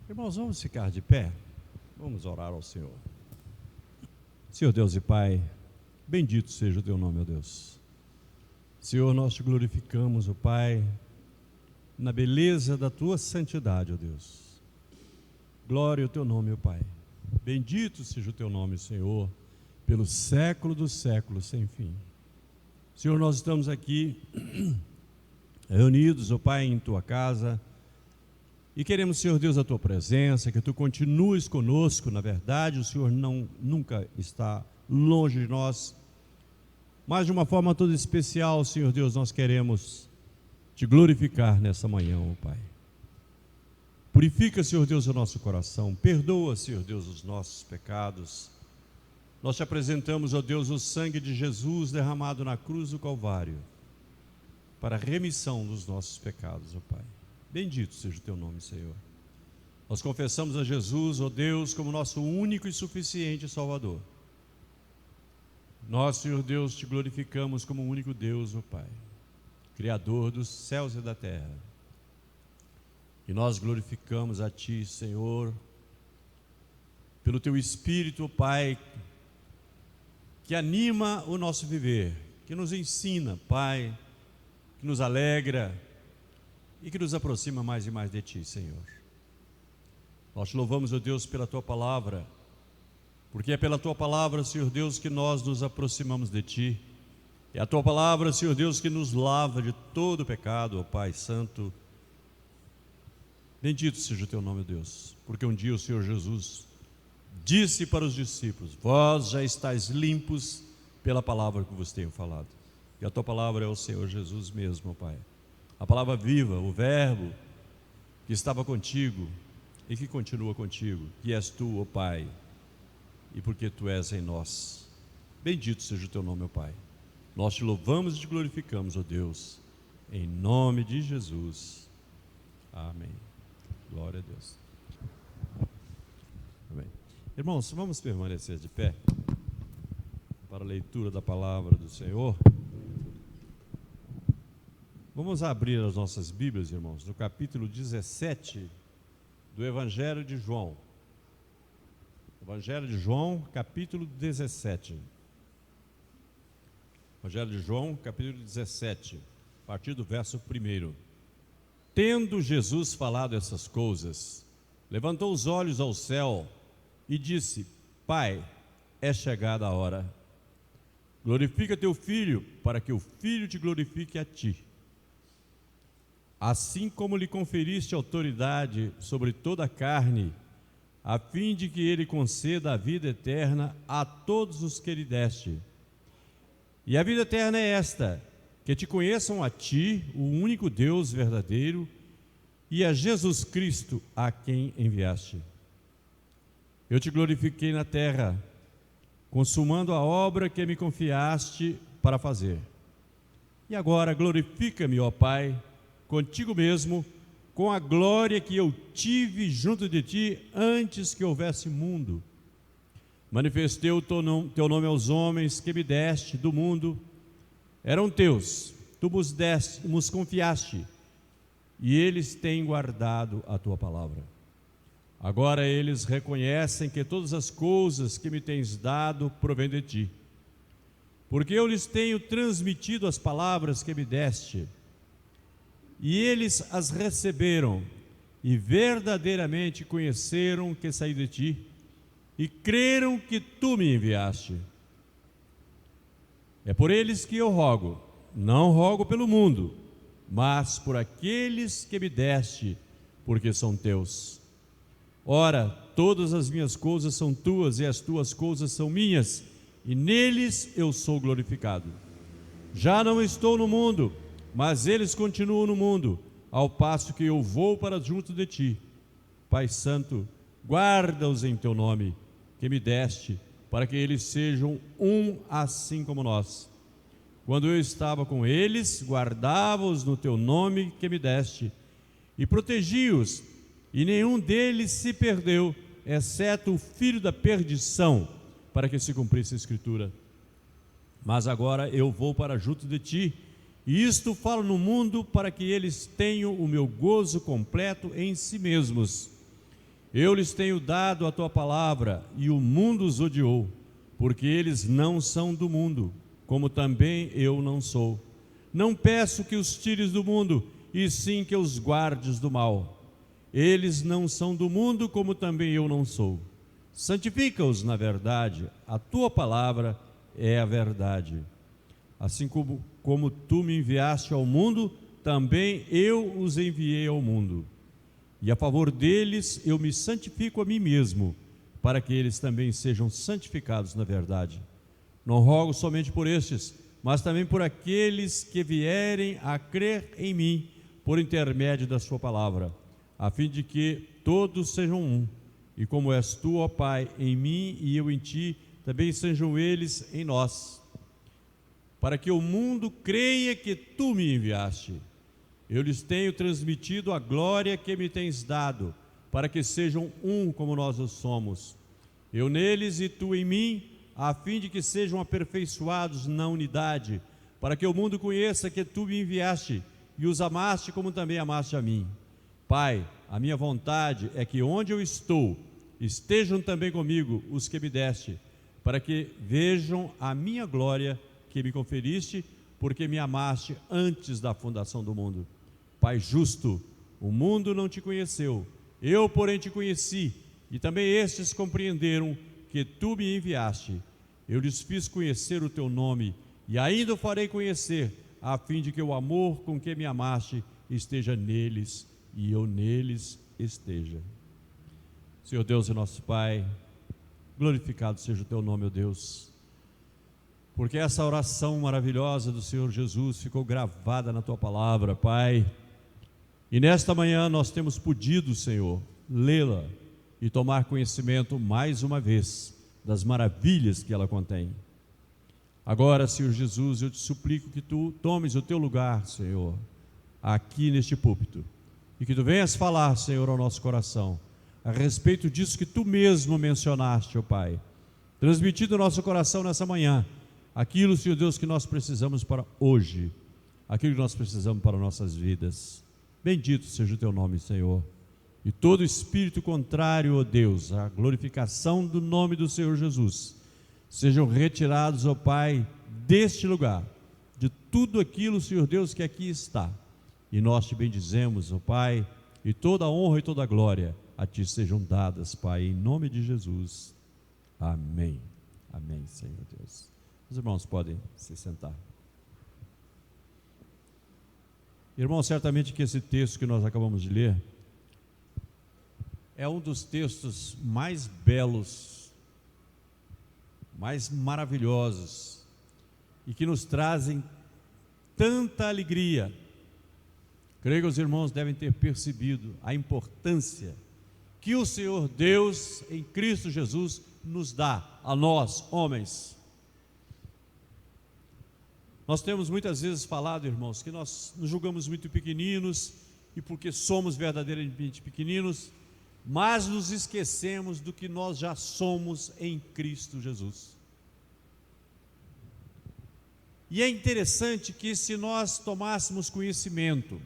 Irmãos, vamos ficar de pé, vamos orar ao Senhor. Senhor Deus e Pai, bendito seja o Teu nome, ó Deus. Senhor, nós Te glorificamos, ó Pai, na beleza da Tua santidade, ó Deus. Glória ao Teu nome, ó Pai. Bendito seja o Teu nome, Senhor, pelo século dos séculos sem fim. Senhor, nós estamos aqui reunidos, ó Pai, em Tua casa, e queremos, Senhor Deus, a Tua presença, que Tu continues conosco. Na verdade, o Senhor nunca está longe de nós, mas de uma forma toda especial, Senhor Deus, nós queremos Te glorificar nessa manhã, ó Pai. Purifica, Senhor Deus, o nosso coração, perdoa, Senhor Deus, os nossos pecados. Nós Te apresentamos, ó Deus, o sangue de Jesus derramado na cruz do Calvário, para a remissão dos nossos pecados, ó Pai. Bendito seja o Teu nome, Senhor. Nós confessamos a Jesus, ó Deus, como nosso único e suficiente Salvador. Nós, Senhor Deus, Te glorificamos como o único Deus, ó Pai, Criador dos céus e da terra. E nós glorificamos a Ti, Senhor, pelo Teu Espírito, ó Pai, que anima o nosso viver, que nos ensina, Pai, que nos alegra e que nos aproxima mais e mais de Ti, Senhor. Nós Te louvamos, ó Deus, pela Tua palavra, porque é pela Tua palavra, Senhor Deus, que nós nos aproximamos de Ti. É a Tua palavra, Senhor Deus, que nos lava de todo pecado, ó Pai Santo. Bendito seja o Teu nome, Deus, porque um dia o Senhor Jesus disse para os discípulos: vós já estáis limpos pela palavra que vos tenho falado. E a Tua palavra é o Senhor Jesus mesmo, ó Pai. A palavra viva, o verbo que estava contigo e que continua contigo, que és Tu, ó Pai, e porque Tu és em nós. Bendito seja o Teu nome, ó Pai. Nós Te louvamos e Te glorificamos, ó Deus, em nome de Jesus. Amém. Glória a Deus. Amém. Irmãos, vamos permanecer de pé para a leitura da palavra do Senhor. Vamos abrir as nossas Bíblias, irmãos, no capítulo 17 do Evangelho de João. Evangelho de João, capítulo 17. Evangelho de João, capítulo 17, a partir do verso 1. Tendo Jesus falado essas coisas, levantou os olhos ao céu e disse: Pai, é chegada a hora. Glorifica Teu Filho, para que o Filho Te glorifique a Ti. Assim como lhe conferiste autoridade sobre toda a carne, a fim de que Ele conceda a vida eterna a todos os que Lhe deste. E a vida eterna é esta: que Te conheçam a Ti, o único Deus verdadeiro, e a Jesus Cristo, a quem enviaste. Eu Te glorifiquei na terra, consumando a obra que me confiaste para fazer. E agora glorifica-me, ó Pai, contigo mesmo, com a glória que eu tive junto de Ti antes que houvesse mundo. Manifestei o Teu nome aos homens que me deste do mundo. Eram Teus, Tu nos confiaste, e eles têm guardado a Tua palavra. Agora eles reconhecem que todas as coisas que me tens dado provêm de Ti, porque eu lhes tenho transmitido as palavras que me deste, e eles as receberam, e verdadeiramente conheceram que saí de Ti, e creram que Tu me enviaste. É por eles que eu rogo, não rogo pelo mundo, mas por aqueles que me deste, porque são Teus. Ora, todas as minhas coisas são Tuas, e as Tuas coisas são minhas, e neles eu sou glorificado. Já não estou no mundo, mas eles continuam no mundo, ao passo que eu vou para junto de Ti. Pai Santo, guarda-os em Teu nome, que me deste, para que eles sejam um assim como nós. Quando eu estava com eles, guardava-os no Teu nome que me deste, e protegi-os, e nenhum deles se perdeu, exceto o filho da perdição, para que se cumprisse a Escritura. Mas agora eu vou para junto de Ti, e isto falo no mundo, para que eles tenham o meu gozo completo em si mesmos. Eu lhes tenho dado a tua palavra, e o mundo os odiou, porque eles não são do mundo, como também eu não sou. Não peço que os tires do mundo, e sim que os guardes do mal. Eles não são do mundo, como também eu não sou. Santifica-os na verdade, a tua palavra é a verdade. Assim como tu me enviaste ao mundo, também eu os enviei ao mundo. E a favor deles eu me santifico a mim mesmo, para que eles também sejam santificados na verdade. Não rogo somente por estes, mas também por aqueles que vierem a crer em mim, por intermédio da sua palavra, a fim de que todos sejam um. E como és tu, ó Pai, em mim e eu em ti, também sejam eles em nós, para que o mundo creia que tu me enviaste. Eu lhes tenho transmitido a glória que me tens dado, para que sejam um como nós o somos. Eu neles e tu em mim, a fim de que sejam aperfeiçoados na unidade, para que o mundo conheça que tu me enviaste e os amaste como também amaste a mim. Pai, a minha vontade é que onde eu estou, estejam também comigo os que me deste, para que vejam a minha glória que me conferiste, porque me amaste antes da fundação do mundo. Pai justo, o mundo não te conheceu, eu porém te conheci, e também estes compreenderam que tu me enviaste. Eu lhes fiz conhecer o teu nome, e ainda o farei conhecer, a fim de que o amor com que me amaste esteja neles, e eu neles esteja. Senhor Deus e nosso Pai, glorificado seja o teu nome, ó Deus, porque essa oração maravilhosa do Senhor Jesus ficou gravada na tua palavra, Pai. E nesta manhã nós temos podido, Senhor, lê-la e tomar conhecimento mais uma vez das maravilhas que ela contém. Agora, Senhor Jesus, eu te suplico que tu tomes o teu lugar, Senhor, aqui neste púlpito, e que tu venhas falar, Senhor, ao nosso coração, a respeito disso que tu mesmo mencionaste, ó Pai, transmitido ao nosso coração nessa manhã, aquilo, Senhor Deus, que nós precisamos para hoje, aquilo que nós precisamos para nossas vidas. Bendito seja o teu nome, Senhor. E todo espírito contrário, ó Deus, à glorificação do nome do Senhor Jesus, sejam retirados, ó Pai, deste lugar, de tudo aquilo, Senhor Deus, que aqui está. E nós te bendizemos, ó Pai, e toda a honra e toda a glória a ti sejam dadas, Pai, em nome de Jesus. Amém. Amém, Senhor Deus. Os irmãos podem se sentar. Irmãos, certamente que esse texto que nós acabamos de ler é um dos textos mais belos, mais maravilhosos e que nos trazem tanta alegria. Creio que os irmãos devem ter percebido a importância que o Senhor Deus em Cristo Jesus nos dá a nós, homens. Nós temos muitas vezes falado, irmãos, que nós nos julgamos muito pequeninos, e porque somos verdadeiramente pequeninos, mas nos esquecemos do que nós já somos em Cristo Jesus. E é interessante que, se nós tomássemos conhecimento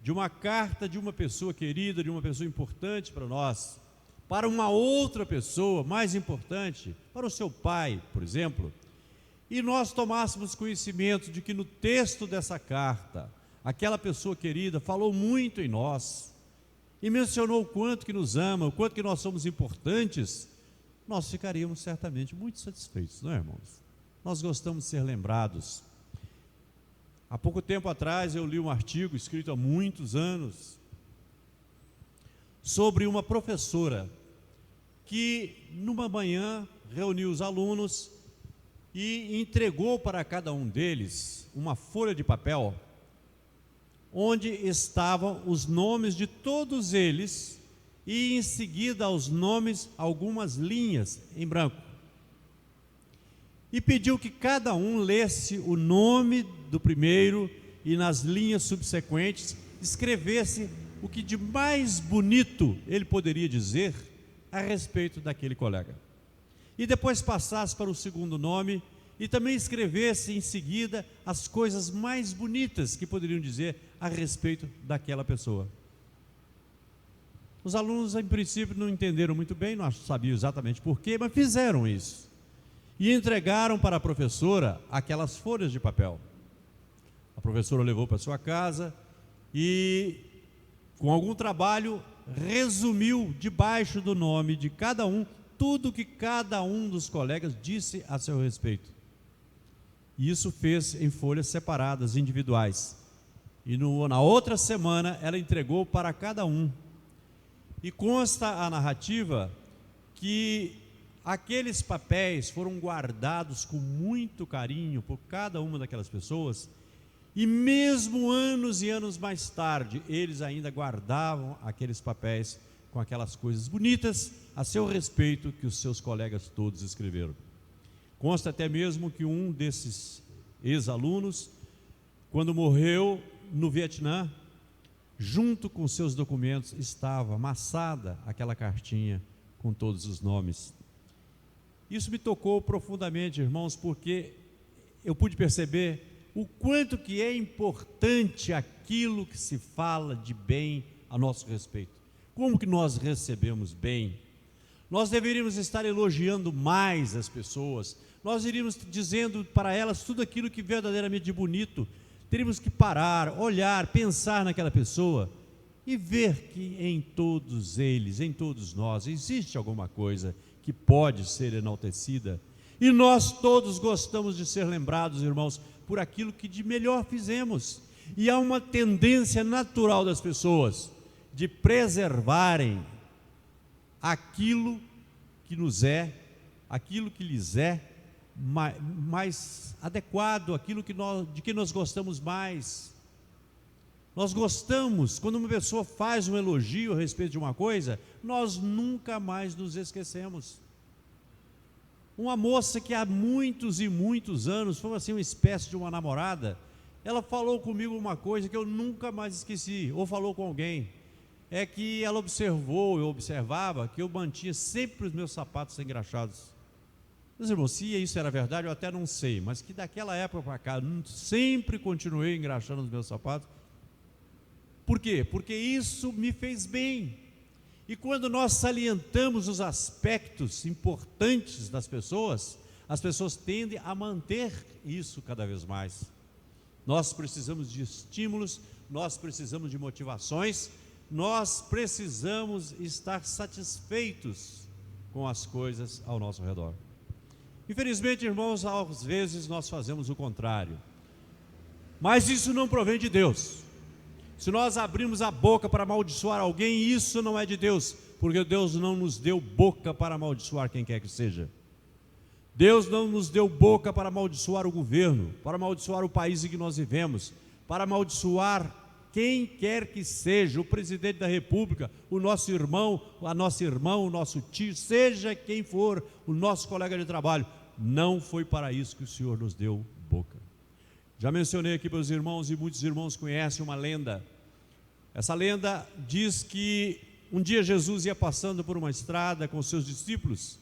de uma carta de uma pessoa querida, de uma pessoa importante para nós, para uma outra pessoa mais importante, para o seu pai, por exemplo, e nós tomássemos conhecimento de que no texto dessa carta, aquela pessoa querida falou muito em nós, e mencionou o quanto que nos ama, o quanto que nós somos importantes, nós ficaríamos certamente muito satisfeitos, não é, irmãos? Nós gostamos de ser lembrados. Há pouco tempo atrás eu li um artigo escrito há muitos anos sobre uma professora que numa manhã reuniu os alunos e entregou para cada um deles uma folha de papel onde estavam os nomes de todos eles e em seguida aos nomes algumas linhas em branco. E pediu que cada um lesse o nome do primeiro e nas linhas subsequentes escrevesse o que de mais bonito ele poderia dizer a respeito daquele colega. E depois passasse para o segundo nome e também escrevesse em seguida as coisas mais bonitas que poderiam dizer a respeito daquela pessoa. Os alunos, em princípio, não entenderam muito bem, não sabiam exatamente porquê, mas fizeram isso. E entregaram para a professora aquelas folhas de papel. A professora levou para sua casa e, com algum trabalho, resumiu debaixo do nome de cada um tudo que cada um dos colegas disse a seu respeito. E isso fez em folhas separadas, individuais. E na outra semana ela entregou para cada um. E consta a narrativa que aqueles papéis foram guardados com muito carinho por cada uma daquelas pessoas, e mesmo anos e anos mais tarde, eles ainda guardavam aqueles papéis com aquelas coisas bonitas a seu respeito que os seus colegas todos escreveram. Consta até mesmo que um desses ex-alunos, quando morreu no Vietnã, junto com seus documentos estava amassada aquela cartinha com todos os nomes. Isso me tocou profundamente, irmãos, porque eu pude perceber o quanto que é importante aquilo que se fala de bem a nosso respeito. Como que nós recebemos bem? Nós deveríamos estar elogiando mais as pessoas, nós iríamos dizendo para elas tudo aquilo que verdadeiramente de bonito. Teríamos que parar, olhar, pensar naquela pessoa e ver que em todos eles, em todos nós, existe alguma coisa que pode ser enaltecida. E nós todos gostamos de ser lembrados, irmãos, por aquilo que de melhor fizemos. E há uma tendência natural das pessoas de preservarem aquilo que nos é, aquilo que lhes é mais adequado, aquilo de que nós gostamos mais. Nós gostamos, quando uma pessoa faz um elogio a respeito de uma coisa, nós nunca mais nos esquecemos. Uma moça que há muitos e muitos anos foi assim uma espécie de uma namorada, ela falou comigo uma coisa que eu nunca mais esqueci, ou falou com alguém, é que ela observou, eu observava, que eu mantinha sempre os meus sapatos engraxados. Meus irmãos, se isso era verdade, eu até não sei, mas que daquela época para cá, sempre continuei engraxando os meus sapatos. Por quê? Porque isso me fez bem. E quando nós salientamos os aspectos importantes das pessoas, as pessoas tendem a manter isso cada vez mais. Nós precisamos de estímulos, nós precisamos de motivações, nós precisamos estar satisfeitos com as coisas ao nosso redor. Infelizmente, irmãos, às vezes nós fazemos o contrário. Mas isso não provém de Deus. Se nós abrimos a boca para amaldiçoar alguém, isso não é de Deus, porque Deus não nos deu boca para amaldiçoar quem quer que seja. Deus não nos deu boca para amaldiçoar o governo, para amaldiçoar o país em que nós vivemos, para amaldiçoar quem quer que seja, o presidente da república, o nosso irmão, a nossa irmã, o nosso tio, seja quem for, o nosso colega de trabalho. Não foi para isso que o Senhor nos deu boca. Já mencionei aqui para os irmãos, e muitos irmãos conhecem uma lenda. Essa lenda diz que um dia Jesus ia passando por uma estrada com seus discípulos,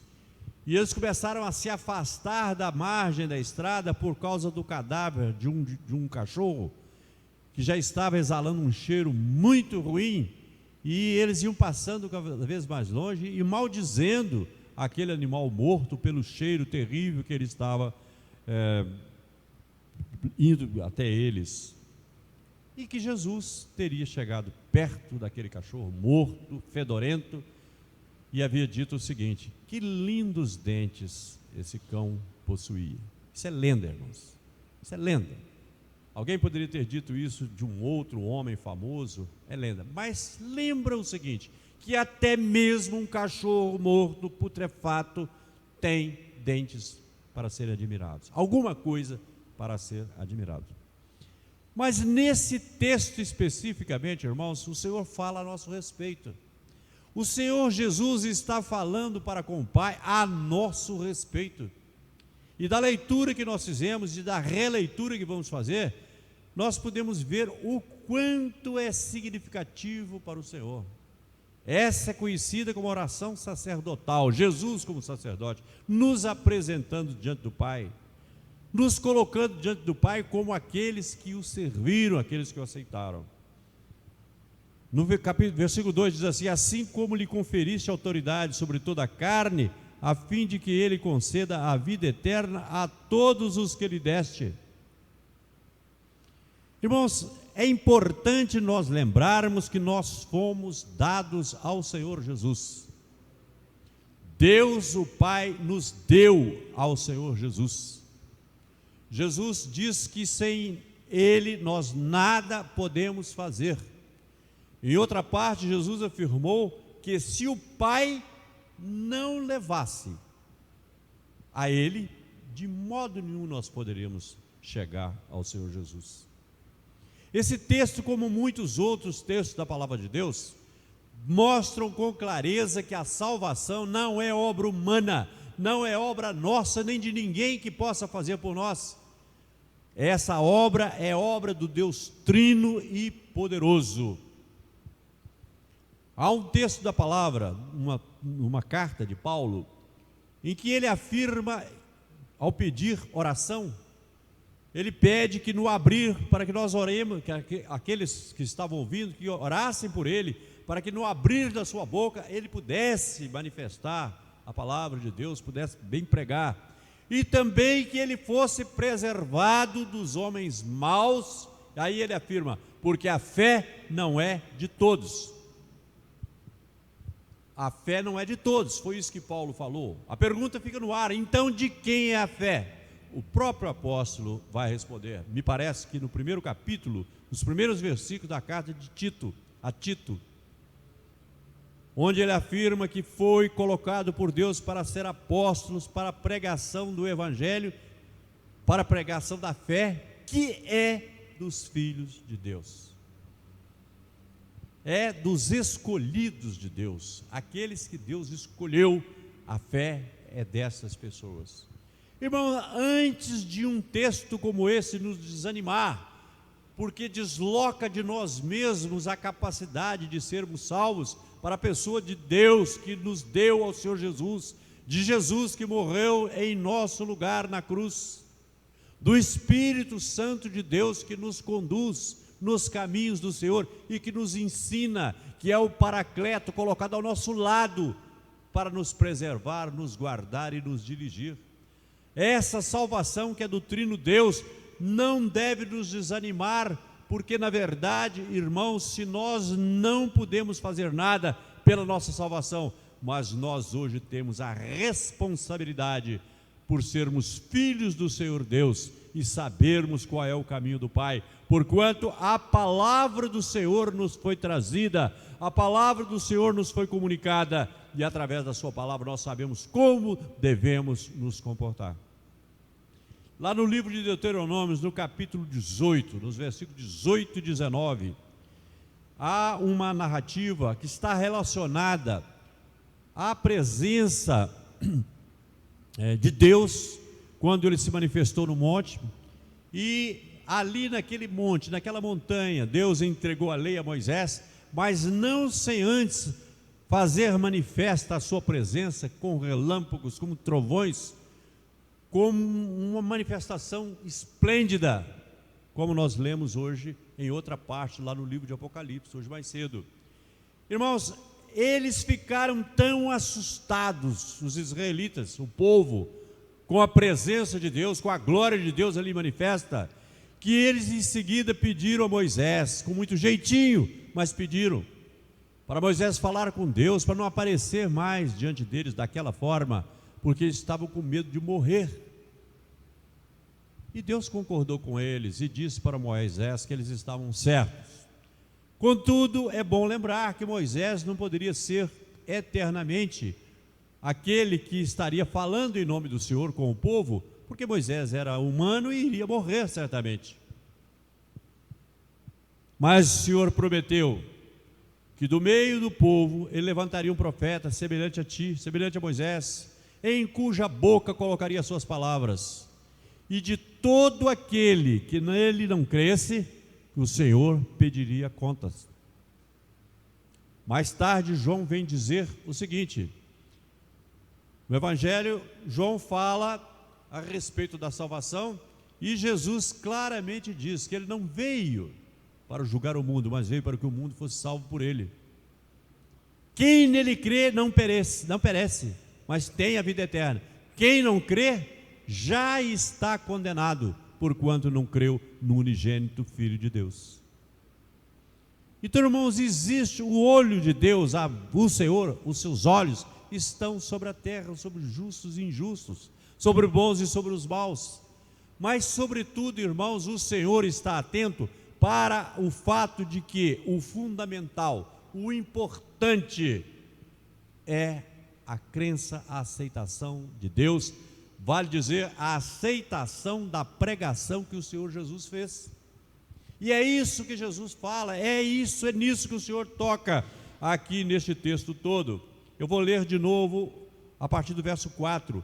e eles começaram a se afastar da margem da estrada por causa do cadáver de um cachorro, que já estava exalando um cheiro muito ruim, e eles iam passando cada vez mais longe e maldizendo aquele animal morto pelo cheiro terrível que ele estava indo até eles, e que Jesus teria chegado perto daquele cachorro morto, fedorento, e havia dito o seguinte: que lindos dentes esse cão possuía. Isso é lenda, irmãos, isso é lenda. Alguém poderia ter dito isso de um outro homem famoso, é lenda. Mas lembra o seguinte, que até mesmo um cachorro morto, putrefato, tem dentes para serem admirados. Alguma coisa para ser admirado. Mas nesse texto especificamente, irmãos, o Senhor fala a nosso respeito. O Senhor Jesus está falando para com o Pai a nosso respeito. E da leitura que nós fizemos e da releitura que vamos fazer, nós podemos ver o quanto é significativo para o Senhor. Essa é conhecida como oração sacerdotal, Jesus como sacerdote, nos apresentando diante do Pai, nos colocando diante do Pai como aqueles que o serviram, aqueles que o aceitaram. No versículo 2 diz assim: assim como lhe conferiste autoridade sobre toda a carne, a fim de que ele conceda a vida eterna a todos os que lhe deste. Irmãos, é importante nós lembrarmos que nós fomos dados ao Senhor Jesus. Deus o Pai nos deu ao Senhor Jesus. Jesus diz que sem Ele nós nada podemos fazer. Em outra parte, Jesus afirmou que se o Pai não levasse a Ele, de modo nenhum nós poderíamos chegar ao Senhor Jesus. Esse texto, como muitos outros textos da palavra de Deus, mostram com clareza que a salvação não é obra humana, não é obra nossa, nem de ninguém que possa fazer por nós. Essa obra é obra do Deus Trino e poderoso. Há um texto da palavra, uma carta de Paulo, em que ele afirma, ao pedir oração, ele pede que no abrir, para que nós oremos, que aqueles que estavam ouvindo, que orassem por ele, para que no abrir da sua boca, ele pudesse manifestar a palavra de Deus, pudesse bem pregar, e também que ele fosse preservado dos homens maus. Aí ele afirma, porque a fé não é de todos. A fé não é de todos, foi isso que Paulo falou. A pergunta fica no ar, então de quem é a fé? O próprio apóstolo vai responder. Me parece que no primeiro capítulo, nos primeiros versículos da carta de Tito, a Tito, onde ele afirma que foi colocado por Deus para ser apóstolos, para a pregação do Evangelho, para a pregação da fé, que é dos filhos de Deus. É dos escolhidos de Deus, aqueles que Deus escolheu. A fé é dessas pessoas. Irmão, antes de um texto como esse nos desanimar, porque desloca de nós mesmos a capacidade de sermos salvos para a pessoa de Deus que nos deu ao Senhor Jesus, de Jesus que morreu em nosso lugar na cruz, do Espírito Santo de Deus que nos conduz nos caminhos do Senhor e que nos ensina, que é o Paracleto colocado ao nosso lado para nos preservar, nos guardar e nos dirigir. Essa salvação que é do Trino Deus não deve nos desanimar, porque na verdade, irmãos, se nós não podemos fazer nada pela nossa salvação, mas nós hoje temos a responsabilidade por sermos filhos do Senhor Deus e sabermos qual é o caminho do Pai, porquanto a palavra do Senhor nos foi trazida, a palavra do Senhor nos foi comunicada, e através da sua palavra nós sabemos como devemos nos comportar. Lá no livro de Deuteronômio, no capítulo 18, nos versículos 18 e 19, há uma narrativa que está relacionada à presença de Deus, quando ele se manifestou no monte, e ali naquele monte, naquela montanha, Deus entregou a lei a Moisés, mas não sem antes fazer manifesta a sua presença com relâmpagos, como trovões, como uma manifestação esplêndida, como nós lemos hoje em outra parte, lá no livro de Apocalipse, hoje mais cedo. Irmãos, eles ficaram tão assustados, os israelitas, o povo, com a presença de Deus, com a glória de Deus ali manifesta, que eles em seguida pediram a Moisés, com muito jeitinho, mas pediram para Moisés falar com Deus, para não aparecer mais diante deles daquela forma, porque eles estavam com medo de morrer. E Deus concordou com eles e disse para Moisés que eles estavam certos. Contudo, é bom lembrar que Moisés não poderia ser eternamente aquele que estaria falando em nome do Senhor com o povo, porque Moisés era humano e iria morrer certamente. Mas o Senhor prometeu que do meio do povo ele levantaria um profeta semelhante a ti, semelhante a Moisés, em cuja boca colocaria as suas palavras, e de todo aquele que nele não cresce, o Senhor pediria contas. Mais tarde João vem dizer o seguinte: no Evangelho, João fala a respeito da salvação, e Jesus claramente diz que ele não veio para julgar o mundo, mas veio para que o mundo fosse salvo por ele. Quem nele crê não perece, mas tem a vida eterna. Quem não crê já está condenado, porquanto não creu no unigênito Filho de Deus. Então, irmãos, existe o olho de Deus, o Senhor, os seus olhos estão sobre a terra, sobre justos e injustos, sobre bons e sobre os maus. Mas, sobretudo, irmãos, o Senhor está atento para o fato de que o fundamental, o importante é a crença, a aceitação de Deus, vale dizer, a aceitação da pregação que o Senhor Jesus fez. E é isso que Jesus fala, é nisso que o Senhor toca aqui neste texto todo. Eu vou ler de novo a partir do verso 4.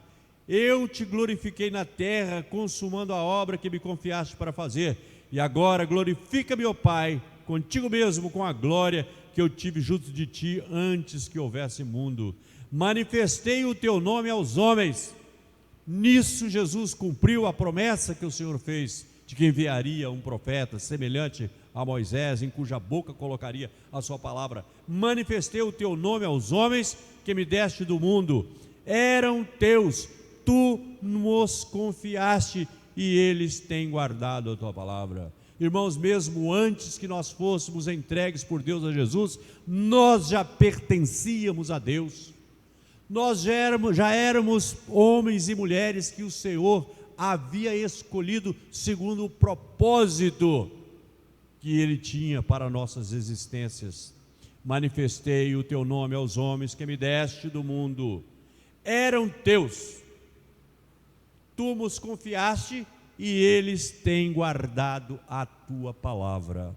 Eu te glorifiquei na terra, consumando a obra que me confiaste para fazer. E agora glorifica-me, ó Pai, contigo mesmo, com a glória que eu tive junto de ti antes que houvesse mundo. Manifestei o teu nome aos homens. Nisso Jesus cumpriu a promessa que o Senhor fez, de que enviaria um profeta semelhante a Moisés, em cuja boca colocaria a sua palavra. Manifestei o teu nome aos homens que me deste do mundo. Eram teus, tu nos confiaste e eles têm guardado a tua palavra. Irmãos, mesmo antes que nós fôssemos entregues por Deus a Jesus, nós já pertencíamos a Deus. Nós já éramos homens e mulheres que o Senhor havia escolhido segundo o propósito que Ele tinha para nossas existências. Manifestei o teu nome aos homens que me deste do mundo. Eram teus, tu nos confiaste e eles têm guardado a tua palavra.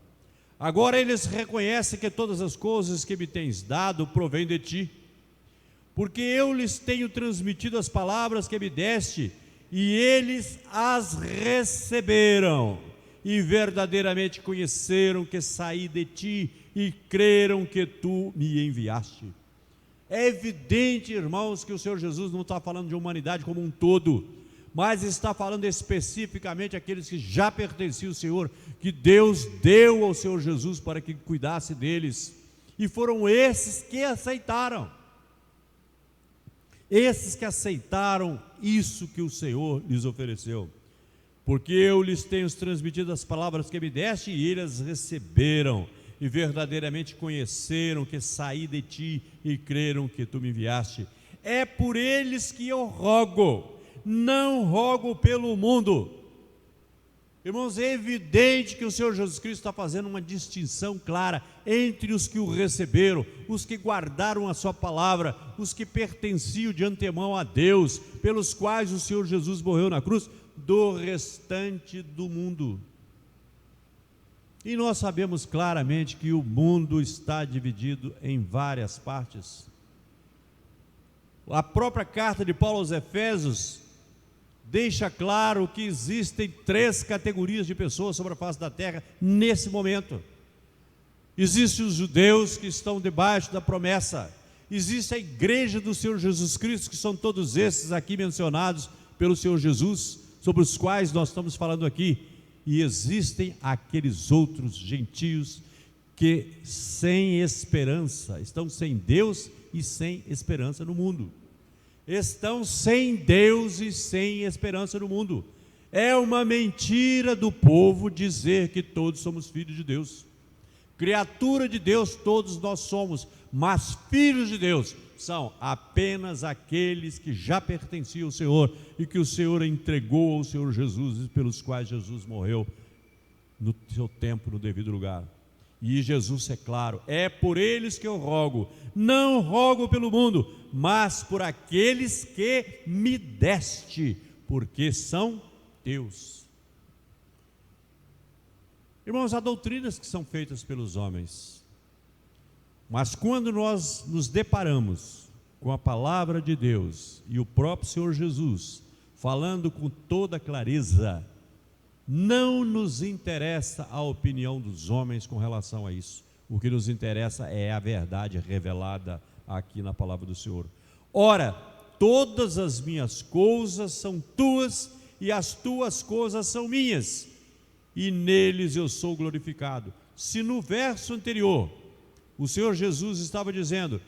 Agora eles reconhecem que todas as coisas que me tens dado provêm de ti, porque eu lhes tenho transmitido as palavras que me deste, e eles as receberam, e verdadeiramente conheceram que saí de ti, e creram que tu me enviaste. É evidente, irmãos, que o Senhor Jesus não está falando de humanidade como um todo, mas está falando especificamente àqueles que já pertenciam ao Senhor, que Deus deu ao Senhor Jesus para que cuidasse deles, e foram esses que aceitaram. Esses que aceitaram isso que o Senhor lhes ofereceu. Porque eu lhes tenho transmitido as palavras que me deste, e eles receberam, e verdadeiramente conheceram que saí de ti, e creram que tu me enviaste. É por eles que eu rogo, não rogo pelo mundo. Irmãos, é evidente que o Senhor Jesus Cristo está fazendo uma distinção clara entre os que o receberam, os que guardaram a sua palavra, os que pertenciam de antemão a Deus, pelos quais o Senhor Jesus morreu na cruz, do restante do mundo. E nós sabemos claramente que o mundo está dividido em várias partes. A própria carta de Paulo aos Efésios deixa claro que existem 3 categorias de pessoas sobre a face da terra nesse momento. Existem os judeus que estão debaixo da promessa, existe a igreja do Senhor Jesus Cristo, que são todos esses aqui mencionados pelo Senhor Jesus, sobre os quais nós estamos falando aqui, e existem aqueles outros gentios que sem esperança, estão sem Deus e sem esperança no mundo. Estão sem Deus e sem esperança no mundo. É uma mentira do povo dizer que todos somos filhos de Deus. Criatura de Deus todos nós somos, mas filhos de Deus são apenas aqueles que já pertenciam ao Senhor e que o Senhor entregou ao Senhor Jesus, e pelos quais Jesus morreu no seu tempo, no devido lugar. E Jesus é claro, é por eles que eu rogo, não rogo pelo mundo, mas por aqueles que me deste, porque são teus. Irmãos, há doutrinas que são feitas pelos homens, mas quando nós nos deparamos com a palavra de Deus e o próprio Senhor Jesus falando com toda clareza, não nos interessa a opinião dos homens com relação a isso. O que nos interessa é a verdade revelada aqui na palavra do Senhor. Ora, todas as minhas coisas são tuas e as tuas coisas são minhas, e neles eu sou glorificado. Se no verso anterior o Senhor Jesus estava dizendo: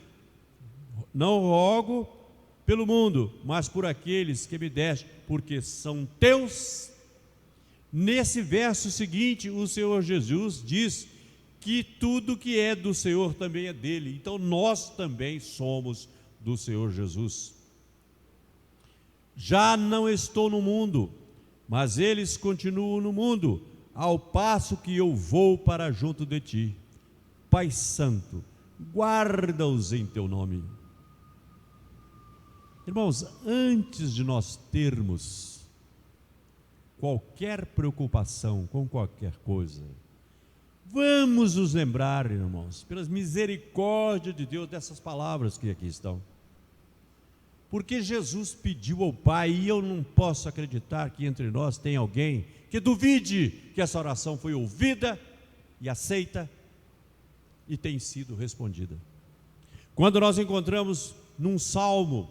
não rogo pelo mundo, mas por aqueles que me deste, porque são teus. Nesse verso seguinte, o Senhor Jesus diz que tudo que é do Senhor também é dele. Então nós também somos do Senhor Jesus. Já não estou no mundo, mas eles continuam no mundo, ao passo que eu vou para junto de ti. Pai Santo, guarda-os em teu nome. Irmãos, antes de nós termos qualquer preocupação com qualquer coisa, vamos nos lembrar, irmãos, pelas misericórdias de Deus, dessas palavras que aqui estão. Porque Jesus pediu ao Pai, e eu não posso acreditar que entre nós tem alguém que duvide que essa oração foi ouvida e aceita e tem sido respondida. Quando nós encontramos num salmo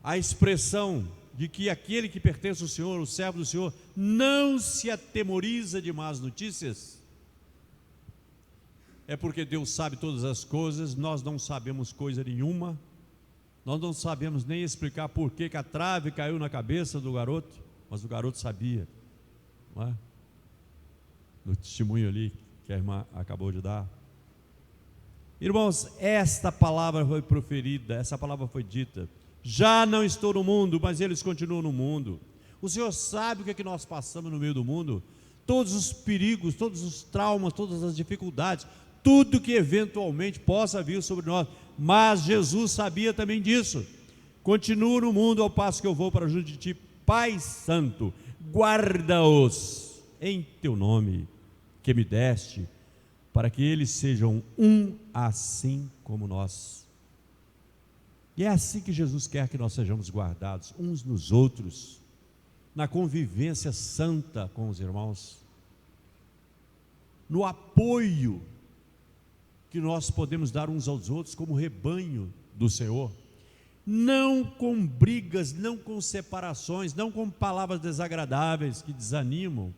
a expressão de que aquele que pertence ao Senhor, o servo do Senhor, não se atemoriza de más notícias, é porque Deus sabe todas as coisas, nós não sabemos coisa nenhuma, nós não sabemos nem explicar por que a trave caiu na cabeça do garoto, mas o garoto sabia, não é? No testemunho ali que a irmã acabou de dar. Irmãos, esta palavra foi proferida, essa palavra foi dita: já não estou no mundo, mas eles continuam no mundo. O Senhor sabe o que é que nós passamos no meio do mundo, todos os perigos, todos os traumas, todas as dificuldades, tudo que eventualmente possa vir sobre nós, mas Jesus sabia também disso. Continua no mundo ao passo que eu vou para junto de ti. Pai Santo, guarda-os em teu nome que me deste, para que eles sejam um assim como nós. E é assim que Jesus quer que nós sejamos guardados uns nos outros, na convivência santa com os irmãos, no apoio que nós podemos dar uns aos outros como rebanho do Senhor, não com brigas, não com separações, não com palavras desagradáveis que desanimam,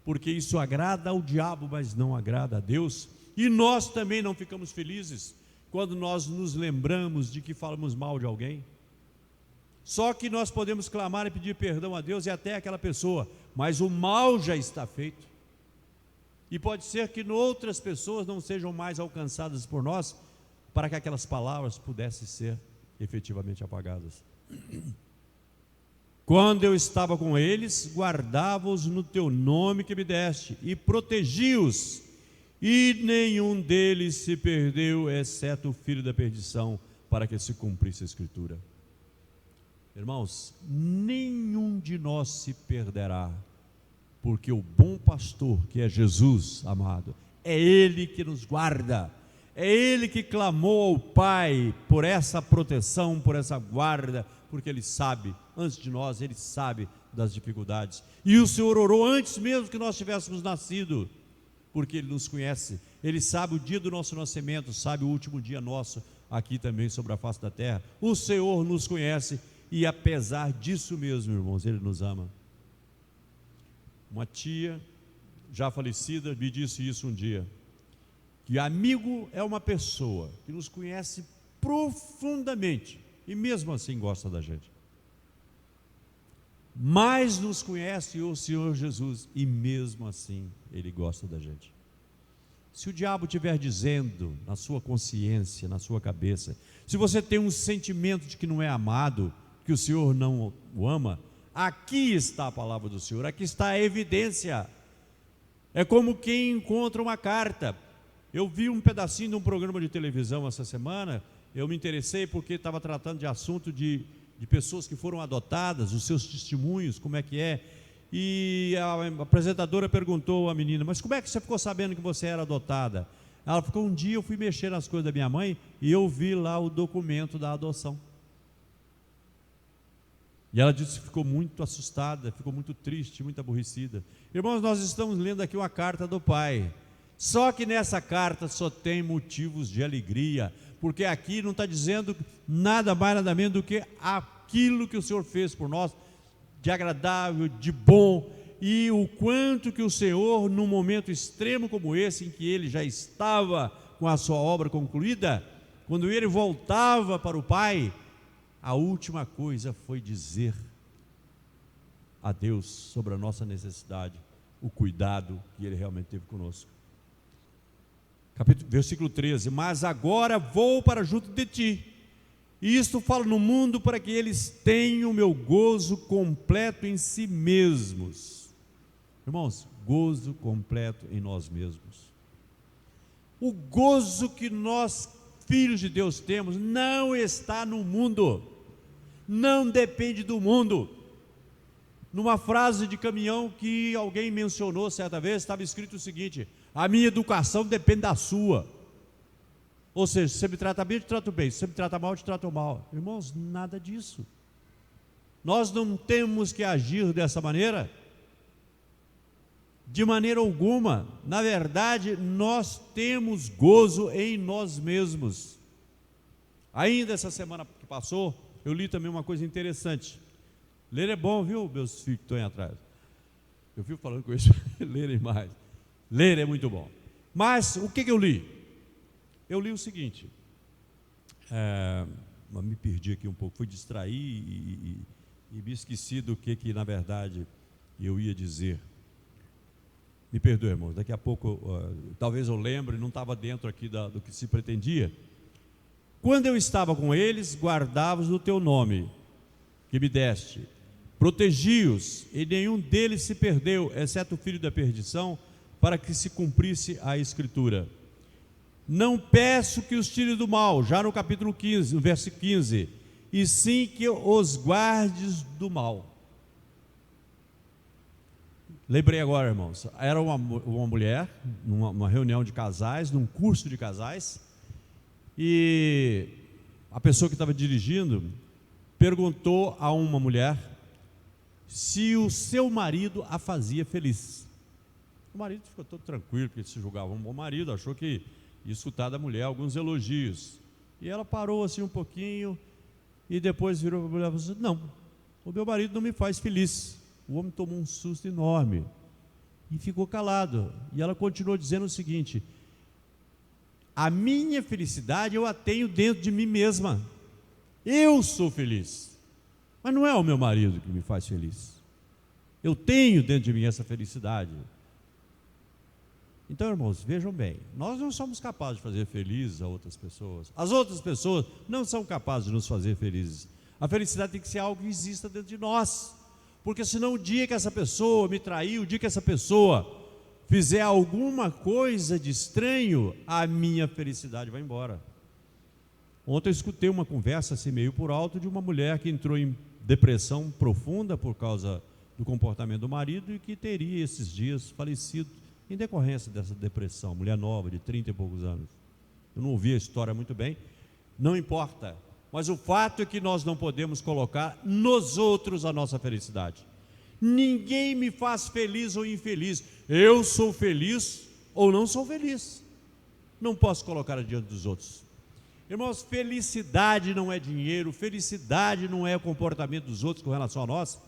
porque isso agrada ao diabo, mas não agrada a Deus, e nós também não ficamos felizes quando nós nos lembramos de que falamos mal de alguém. Só que nós podemos clamar e pedir perdão a Deus e até aquela pessoa, mas o mal já está feito, e pode ser que outras pessoas não sejam mais alcançadas por nós, para que aquelas palavras pudessem ser efetivamente apagadas. Quando eu estava com eles, guardava-os no teu nome que me deste, e protegi-os, e nenhum deles se perdeu, exceto o filho da perdição, para que se cumprisse a Escritura. Irmãos, nenhum de nós se perderá, porque o bom pastor, que é Jesus, amado, é Ele que nos guarda, é Ele que clamou ao Pai por essa proteção, por essa guarda, porque Ele sabe, antes de nós, Ele sabe das dificuldades, e o Senhor orou antes mesmo que nós tivéssemos nascido, porque Ele nos conhece, Ele sabe o dia do nosso nascimento, sabe o último dia nosso, aqui também sobre a face da terra. O Senhor nos conhece, e apesar disso mesmo, irmãos, Ele nos ama. Uma tia, já falecida, me disse isso um dia, que amigo é uma pessoa que nos conhece profundamente, e mesmo assim gosta da gente. Mais nos conhece o Senhor Jesus, e mesmo assim Ele gosta da gente. Se o diabo estiver dizendo na sua consciência, na sua cabeça, se você tem um sentimento de que não é amado, que o Senhor não o ama, aqui está a palavra do Senhor, aqui está a evidência. É como quem encontra uma carta. Eu vi um pedacinho de um programa de televisão essa semana, eu me interessei porque estava tratando de assunto de pessoas que foram adotadas, os seus testemunhos, como é que é, e a apresentadora perguntou à menina: mas como é que você ficou sabendo que você era adotada? Ela ficou: um dia eu fui mexer nas coisas da minha mãe e eu vi lá o documento da adoção. E ela disse que ficou muito assustada, ficou muito triste, muito aborrecida. Irmãos, nós estamos lendo aqui uma carta do Pai, só que nessa carta só tem motivos de alegria, porque aqui não está dizendo nada mais, nada menos do que aquilo que o Senhor fez por nós, de agradável, de bom, e o quanto que o Senhor, num momento extremo como esse, em que ele já estava com a sua obra concluída, quando ele voltava para o Pai, a última coisa foi dizer a Deus sobre a nossa necessidade, o cuidado que ele realmente teve conosco. Versículo 13: mas agora vou para junto de ti, e isto falo no mundo para que eles tenham o meu gozo completo em si mesmos. Irmãos, gozo completo em nós mesmos. O gozo que nós, filhos de Deus, temos não está no mundo, não depende do mundo. Numa frase de caminhão que alguém mencionou certa vez, estava escrito o seguinte: a minha educação depende da sua. Ou seja, se você me trata bem, eu te trato bem, se você me trata mal, eu te trato mal. Irmãos, nada disso. Nós não temos que agir dessa maneira, de maneira alguma. Na verdade, nós temos gozo em nós mesmos. Ainda essa semana que passou, eu li também uma coisa interessante. Ler é bom, viu, meus filhos que estão aí atrás? Eu fico falando com isso, lerem mais. Ler é muito bom. Mas o que eu li? Eu li o seguinte, me perdi aqui um pouco, fui distrair e me esqueci do que na verdade eu ia dizer. Me perdoe, irmãos, daqui a pouco, talvez eu lembre, não estava dentro aqui do que se pretendia. Quando eu estava com eles, guardava-os o teu nome, que me deste, protegi-os, e nenhum deles se perdeu, exceto o filho da perdição, para que se cumprisse a Escritura. Não peço que os tire do mal, já no capítulo 15, no verso 15, e sim que os guardes do mal. Lembrei agora, irmãos, era uma mulher, numa reunião de casais, num curso de casais, e a pessoa que estava dirigindo perguntou a uma mulher se o seu marido a fazia feliz. O marido ficou todo tranquilo, porque se julgava um bom marido, achou que ia escutar da mulher alguns elogios. E ela parou assim um pouquinho, e depois virou para a mulher e falou assim: não, o meu marido não me faz feliz. O homem tomou um susto enorme e ficou calado. E ela continuou dizendo o seguinte: a minha felicidade eu a tenho dentro de mim mesma. Eu sou feliz, mas não é o meu marido que me faz feliz. Eu tenho dentro de mim essa felicidade. Então, irmãos, vejam bem, nós não somos capazes de fazer felizes a outras pessoas. As outras pessoas não são capazes de nos fazer felizes. A felicidade tem que ser algo que exista dentro de nós. Porque senão o dia que essa pessoa me trair, o dia que essa pessoa fizer alguma coisa de estranho, a minha felicidade vai embora. Ontem eu escutei uma conversa assim meio por alto de uma mulher que entrou em depressão profunda por causa do comportamento do marido e que teria esses dias falecido em decorrência dessa depressão. Mulher nova, de 30 e poucos anos. Eu não ouvi a história muito bem, não importa. Mas o fato é que nós não podemos colocar nos outros a nossa felicidade. Ninguém me faz feliz ou infeliz. Eu sou feliz ou não sou feliz. Não posso colocar diante dos outros. Irmãos, felicidade não é dinheiro, felicidade não é o comportamento dos outros com relação a nós.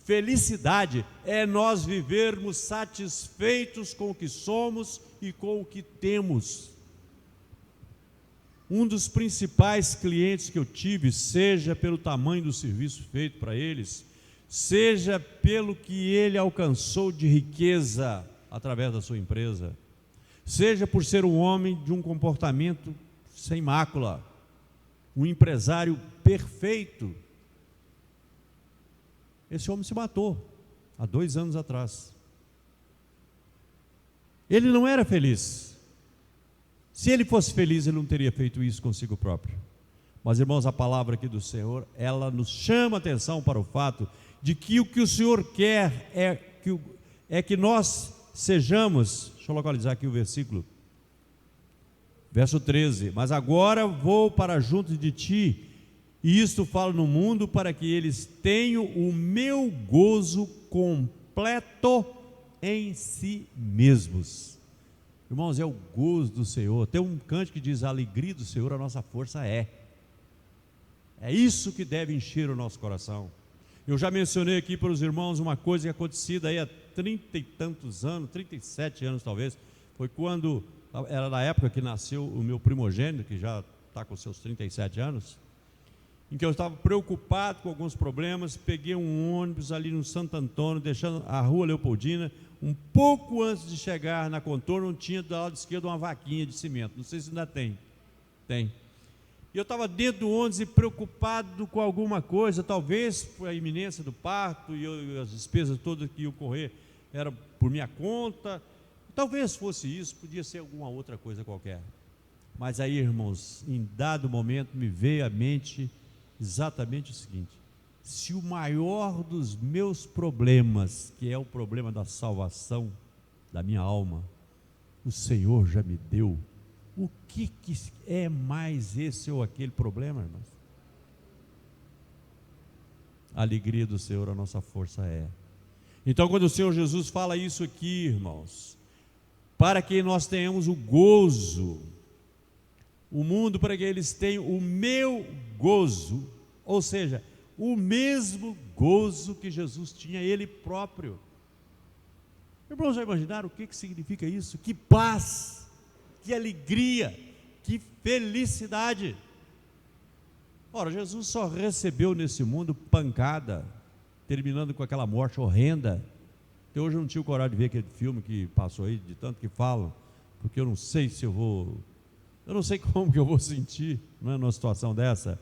Felicidade é nós vivermos satisfeitos com o que somos e com o que temos. Um dos principais clientes que eu tive, seja pelo tamanho do serviço feito para eles, seja pelo que ele alcançou de riqueza através da sua empresa, seja por ser um homem de um comportamento sem mácula, um empresário perfeito, esse homem se matou há 2 anos atrás. Ele não era feliz. Se ele fosse feliz, ele não teria feito isso consigo próprio. Mas, irmãos, a palavra aqui do Senhor, ela nos chama a atenção para o fato de que o que o Senhor quer é que nós sejamos, deixa eu localizar aqui o versículo, verso 13, mas agora vou para junto de ti, e isto falo no mundo para que eles tenham o meu gozo completo em si mesmos. Irmãos, é o gozo do Senhor. Tem um cântico que diz: a alegria do Senhor a nossa força é. É isso que deve encher o nosso coração. Eu já mencionei aqui para os irmãos uma coisa que acontecida aí há 30 e tantos anos, 37 anos talvez, foi quando, era na época que nasceu o meu primogênito, que já está com seus 37 anos, em que eu estava preocupado com alguns problemas, peguei um ônibus ali no Santo Antônio, deixando a rua Leopoldina, um pouco antes de chegar na Contorno, tinha do lado esquerdo uma vaquinha de cimento, não sei se ainda tem. Tem. E eu estava dentro do ônibus e preocupado com alguma coisa, talvez por a iminência do parto e as despesas todas que iam correr era por minha conta, talvez fosse isso, podia ser alguma outra coisa qualquer. Mas aí, irmãos, em dado momento me veio à mente exatamente o seguinte: se o maior dos meus problemas, que é o problema da salvação da minha alma, o Senhor já me deu, o que é mais esse ou aquele problema, irmãos? A alegria do Senhor, a nossa força é. Então, quando o Senhor Jesus fala isso aqui, irmãos, para que nós tenhamos o gozo, o mundo para que eles tenham o meu gozo, ou seja, o mesmo gozo que Jesus tinha Ele próprio. Irmãos, já imaginaram o que significa isso? Que paz, que alegria, que felicidade. Ora, Jesus só recebeu nesse mundo pancada, terminando com aquela morte horrenda. Até hoje eu não tive coragem de ver aquele filme que passou aí, de tanto que falam, porque eu não sei se eu não sei como que eu vou sentir, não é, numa situação dessa.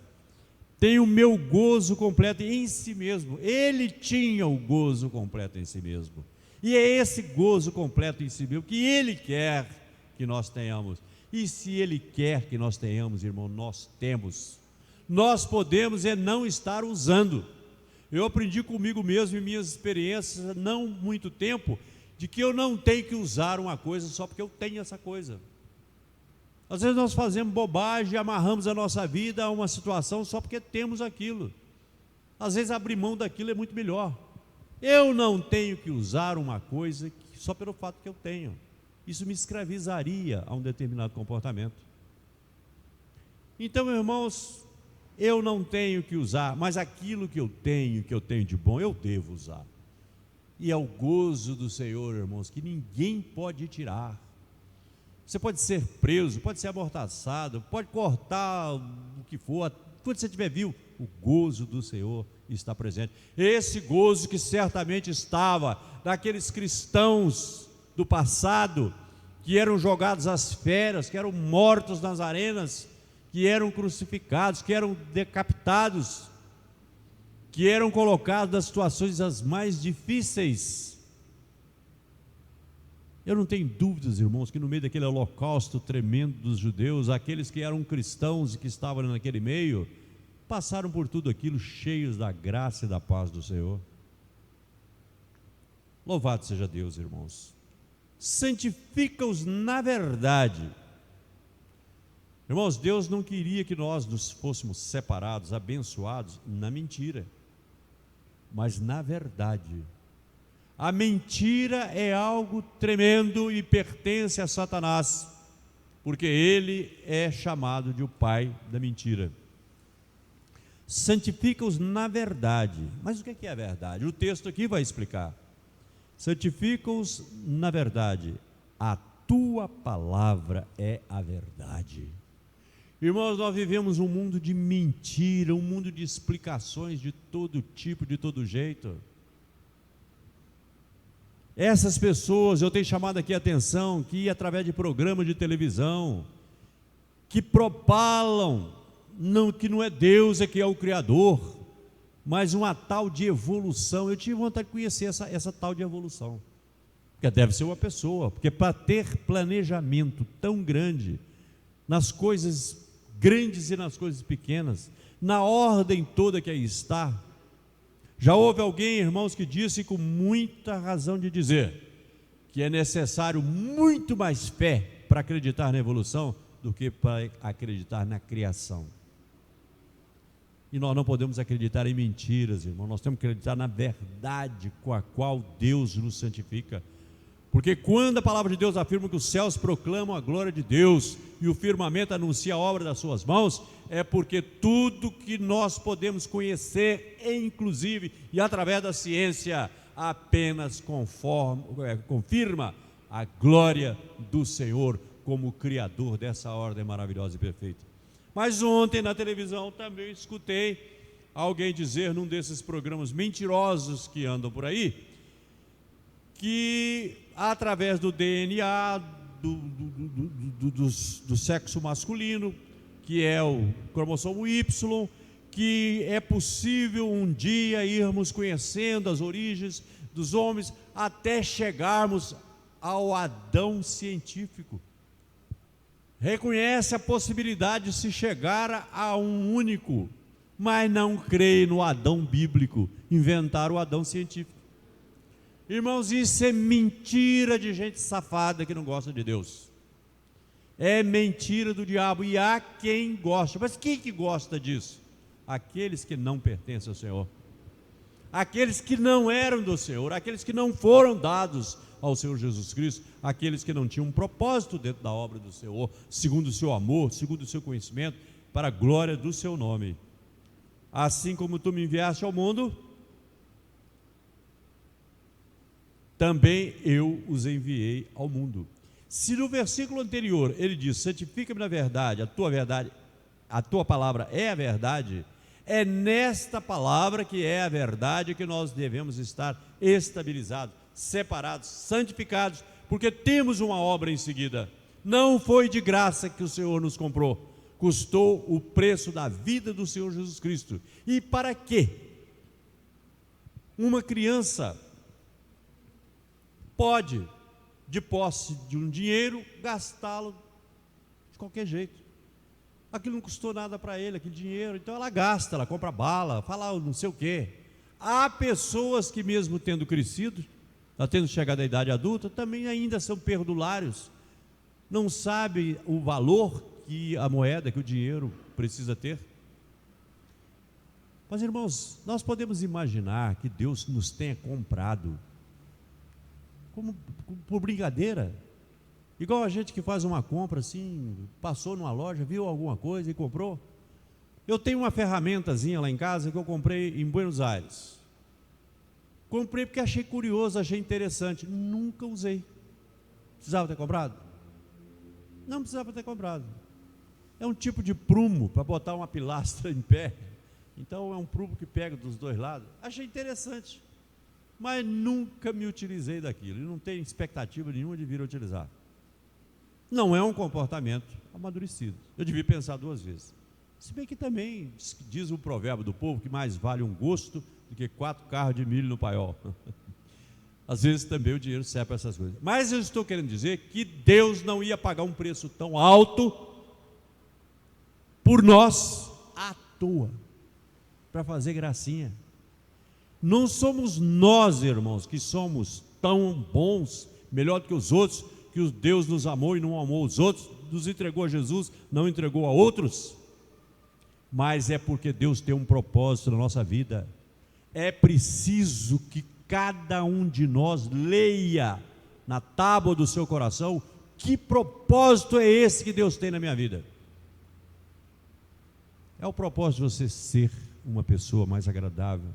Tem o meu gozo completo em si mesmo. Ele tinha o gozo completo em si mesmo. E é esse gozo completo em si mesmo que Ele quer que nós tenhamos. E se Ele quer que nós tenhamos, irmão, nós temos. Nós podemos não estar usando. Eu aprendi comigo mesmo em minhas experiências, há não muito tempo, de que eu não tenho que usar uma coisa só porque eu tenho essa coisa. Às vezes nós fazemos bobagem e amarramos a nossa vida a uma situação só porque temos aquilo. Às vezes abrir mão daquilo é muito melhor. Eu não tenho que usar uma coisa só pelo fato que eu tenho. Isso me escravizaria a um determinado comportamento. Então, meus irmãos, eu não tenho que usar, mas aquilo que eu tenho de bom, eu devo usar. E é o gozo do Senhor, irmãos, que ninguém pode tirar. Você pode ser preso, pode ser amordaçado, pode cortar o que for, quando você estiver vivo, o gozo do Senhor está presente. Esse gozo que certamente estava naqueles cristãos do passado, que eram jogados às feras, que eram mortos nas arenas, que eram crucificados, que eram decapitados, que eram colocados nas situações as mais difíceis. Eu não tenho dúvidas, irmãos, que no meio daquele holocausto tremendo dos judeus, aqueles que eram cristãos e que estavam naquele meio, passaram por tudo aquilo cheios da graça e da paz do Senhor. Louvado seja Deus, irmãos. Santifica-os na verdade. Irmãos, Deus não queria que nós nos fôssemos separados, abençoados na mentira, mas na verdade. A mentira é algo tremendo e pertence a Satanás, porque ele é chamado de o pai da mentira. Santifica-os na verdade. Mas o que é a verdade? O texto aqui vai explicar. Santifica-os na verdade. A tua palavra é a verdade. Irmãos, nós vivemos um mundo de mentira, um mundo de explicações de todo tipo, de todo jeito. Essas pessoas, eu tenho chamado aqui a atenção, que através de programas de televisão, que propalam, que não é Deus é que é o Criador, mas uma tal de evolução. Eu tive vontade de conhecer essa tal de evolução, porque deve ser uma pessoa, porque para ter planejamento tão grande, nas coisas grandes e nas coisas pequenas, na ordem toda que aí está. Já houve alguém, irmãos, que disse com muita razão de dizer que é necessário muito mais fé para acreditar na evolução do que para acreditar na criação. E nós não podemos acreditar em mentiras, irmão. Nós temos que acreditar na verdade com a qual Deus nos santifica. Porque quando a palavra de Deus afirma que os céus proclamam a glória de Deus e o firmamento anuncia a obra das suas mãos, é porque tudo que nós podemos conhecer, inclusive e através da ciência, apenas confirma a glória do Senhor como Criador dessa ordem maravilhosa e perfeita. Mas ontem na televisão também escutei alguém dizer num desses programas mentirosos que andam por aí, que através do DNA do sexo masculino, que é o cromossomo Y, que é possível um dia irmos conhecendo as origens dos homens até chegarmos ao Adão científico. Reconhece a possibilidade de se chegar a um único, mas não crê no Adão bíblico, inventaram o Adão científico. Irmãos, isso é mentira de gente safada que não gosta de Deus. É mentira do diabo, e há quem gosta. Mas quem que gosta disso? Aqueles que não pertencem ao Senhor, aqueles que não eram do Senhor, aqueles que não foram dados ao Senhor Jesus Cristo, aqueles que não tinham um propósito dentro da obra do Senhor, segundo o seu amor, segundo o seu conhecimento, para a glória do seu nome. Assim como tu me enviaste ao mundo, também eu os enviei ao mundo. Se no versículo anterior ele diz, santifica-me na verdade, a tua palavra é a verdade, é nesta palavra que é a verdade que nós devemos estar estabilizados, separados, santificados, porque temos uma obra em seguida. Não foi de graça que o Senhor nos comprou, custou o preço da vida do Senhor Jesus Cristo. E para quê? Uma criança pode, de posse de um dinheiro, gastá-lo de qualquer jeito. Aquilo não custou nada para ele, aquele dinheiro, então ela gasta, ela compra bala, fala não sei o quê. Há pessoas que mesmo tendo crescido, tendo chegado à idade adulta, também ainda são perdulários, não sabem o valor que a moeda, que o dinheiro precisa ter. Mas irmãos, nós podemos imaginar que Deus nos tenha comprado como por brincadeira, igual a gente que faz uma compra assim, passou numa loja, viu alguma coisa e comprou. Eu tenho uma ferramentazinha lá em casa que eu comprei em Buenos Aires. Comprei porque achei curioso, achei interessante, nunca usei. Precisava ter comprado? Não precisava ter comprado. É um tipo de prumo para botar uma pilastra em pé. Então é um prumo que pega dos dois lados. Achei interessante, mas nunca me utilizei daquilo, e não tenho expectativa nenhuma de vir a utilizar. Não é um comportamento amadurecido. Eu devia pensar duas vezes. Se bem que também diz o provérbio do povo que mais vale um gosto do que 4 carros de milho no paiol. Às vezes também o dinheiro serve para essas coisas. Mas eu estou querendo dizer que Deus não ia pagar um preço tão alto por nós à toa, para fazer gracinha. Não somos nós, irmãos, que somos tão bons, melhor do que os outros, que o Deus nos amou e não amou os outros, nos entregou a Jesus, não entregou a outros, mas é porque Deus tem um propósito na nossa vida. É preciso que cada um de nós leia na tábua do seu coração que propósito é esse que Deus tem na minha vida. É o propósito de você ser uma pessoa mais agradável,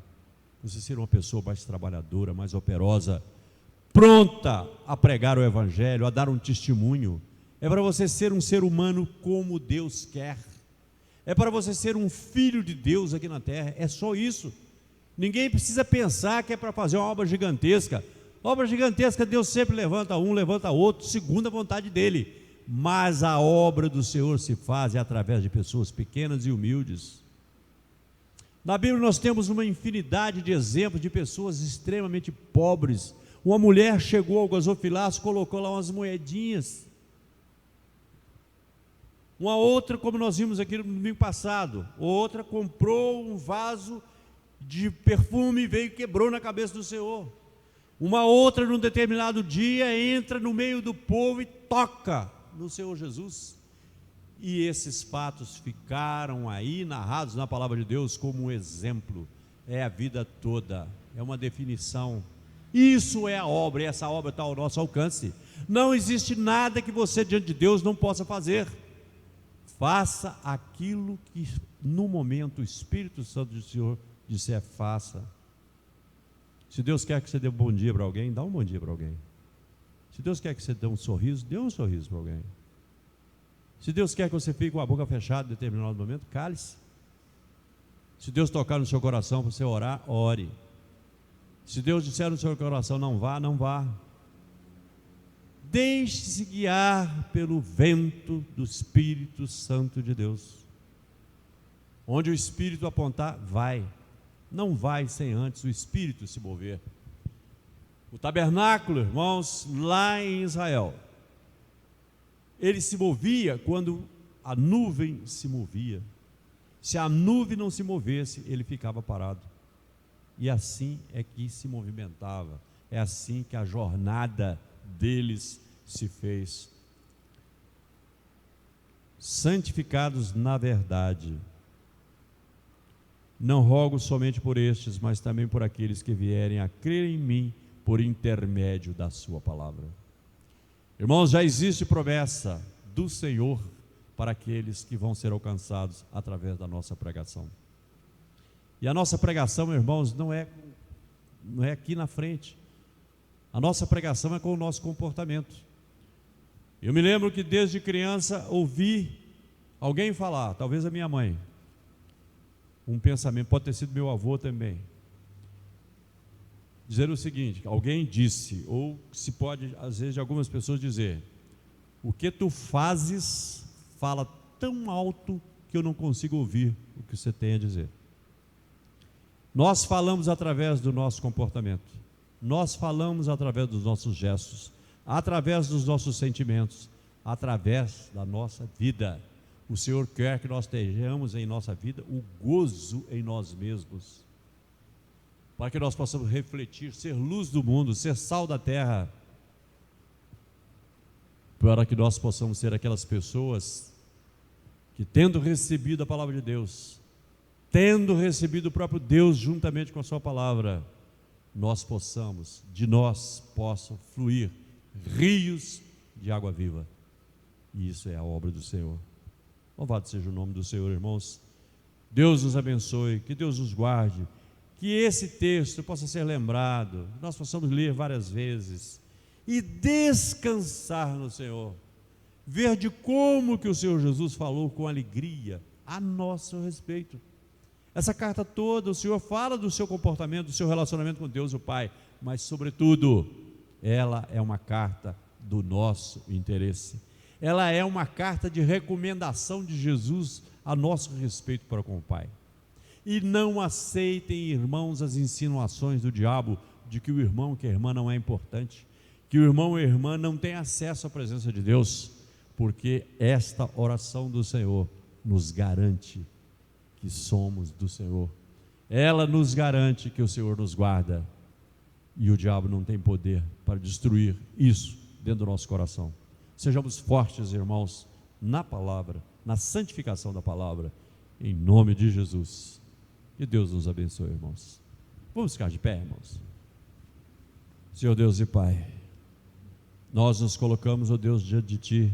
você ser uma pessoa mais trabalhadora, mais operosa, pronta a pregar o Evangelho, a dar um testemunho. É para você ser um ser humano como Deus quer. É para você ser um filho de Deus aqui na terra. É só isso. Ninguém precisa pensar que é para fazer uma obra gigantesca. Obra gigantesca, Deus sempre levanta um, levanta outro, segundo a vontade dele. Mas a obra do Senhor se faz através de pessoas pequenas e humildes. Na Bíblia nós temos uma infinidade de exemplos de pessoas extremamente pobres. Uma mulher chegou ao gasofilaço, colocou lá umas moedinhas. Uma outra, como nós vimos aqui no domingo passado, outra comprou um vaso de perfume e veio e quebrou na cabeça do Senhor. Uma outra, num determinado dia, entra no meio do povo e toca no Senhor Jesus. E esses fatos ficaram aí narrados na palavra de Deus como um exemplo. É a vida toda, é uma definição Isso é a obra, e essa obra está ao nosso alcance. Não existe nada que você diante de Deus não possa fazer. Faça aquilo que no momento o Espírito Santo do Senhor disser, faça. Se Deus quer que você dê um bom dia para alguém, dá um bom dia para alguém. Se Deus quer que você dê um sorriso, dê um sorriso para alguém. Se Deus quer que você fique com a boca fechada em determinado momento, cale-se. Se Deus tocar no seu coração para você orar, ore. Se Deus disser no seu coração, não vá, não vá. Deixe-se guiar pelo vento do Espírito Santo de Deus. Onde o Espírito apontar, vai. Não vai sem antes o Espírito se mover. O tabernáculo, irmãos, lá em Israel, ele se movia quando a nuvem se movia. Se a nuvem não se movesse, ele ficava parado. E assim é que se movimentava. É assim que a jornada deles se fez. Santificados na verdade. Não rogo somente por estes, mas também por aqueles que vierem a crer em mim por intermédio da sua palavra. Irmãos, já existe promessa do Senhor para aqueles que vão ser alcançados através da nossa pregação. E a nossa pregação, irmãos, não é aqui na frente. A nossa pregação é com o nosso comportamento. Eu me lembro que desde criança ouvi alguém falar, talvez a minha mãe, um pensamento, pode ter sido meu avô também, dizer o seguinte: alguém disse, ou se pode às vezes de algumas pessoas dizer, o que tu fazes fala tão alto que eu não consigo ouvir o que você tem a dizer. Nós falamos através do nosso comportamento, nós falamos através dos nossos gestos, através dos nossos sentimentos, através da nossa vida. O Senhor quer que nós tenhamos em nossa vida o gozo em nós mesmos, para que nós possamos refletir, ser luz do mundo, ser sal da terra, para que nós possamos ser aquelas pessoas que, tendo recebido a palavra de Deus, tendo recebido o próprio Deus juntamente com a sua palavra, de nós possam fluir rios de água viva. E isso é a obra do Senhor. Louvado seja o nome do Senhor, irmãos. Deus nos abençoe, que Deus nos guarde, que esse texto possa ser lembrado, nós possamos ler várias vezes e descansar no Senhor, ver de como que o Senhor Jesus falou com alegria a nosso respeito. Essa carta toda, o Senhor fala do seu comportamento, do seu relacionamento com Deus o Pai, mas sobretudo, ela é uma carta do nosso interesse. Ela é uma carta de recomendação de Jesus a nosso respeito para com o Pai. E não aceitem, irmãos, as insinuações do diabo de que o irmão, que a irmã não é importante, que o irmão e a irmã não têm acesso à presença de Deus, porque esta oração do Senhor nos garante que somos do Senhor. Ela nos garante que o Senhor nos guarda, e o diabo não tem poder para destruir isso dentro do nosso coração. Sejamos fortes, irmãos, na palavra, na santificação da palavra, em nome de Jesus. Que Deus nos abençoe, irmãos. Vamos ficar de pé, irmãos. Senhor Deus e Pai, nós nos colocamos, ó Deus, diante de Ti,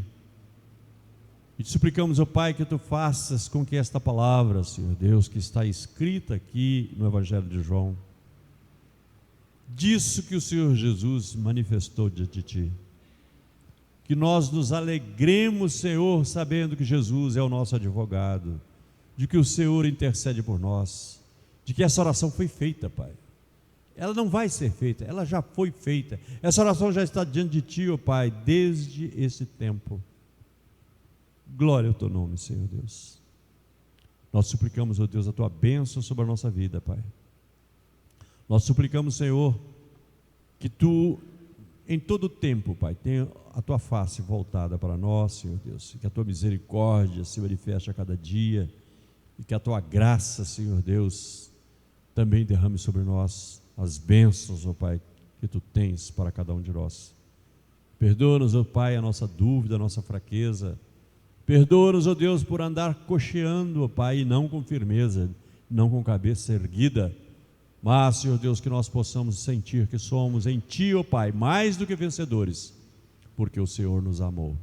e te suplicamos, ó Pai, que Tu faças com que esta palavra, Senhor Deus, que está escrita aqui no Evangelho de João, disso que o Senhor Jesus manifestou diante de Ti, que nós nos alegremos, Senhor, sabendo que Jesus é o nosso advogado, de que o Senhor intercede por nós, de que essa oração foi feita, Pai. Ela não vai ser feita, ela já foi feita. Essa oração já está diante de Ti, ó Pai, desde esse tempo. Glória ao Teu nome, Senhor Deus. Nós suplicamos, ó Deus, a Tua bênção sobre a nossa vida, Pai. Nós suplicamos, Senhor, que Tu, em todo o tempo, Pai, tenha a Tua face voltada para nós, Senhor Deus, e que a Tua misericórdia se manifeste a cada dia, e que a Tua graça, Senhor Deus, também derrame sobre nós as bênçãos, ó Pai, que Tu tens para cada um de nós. Perdoa-nos, ó Pai, a nossa dúvida, a nossa fraqueza. Perdoa-nos, ó Deus, por andar cocheando, ó Pai, e não com firmeza, não com cabeça erguida, Mas, Senhor Deus, que nós possamos sentir que somos em Ti, ó Pai, mais do que vencedores, porque o Senhor nos amou.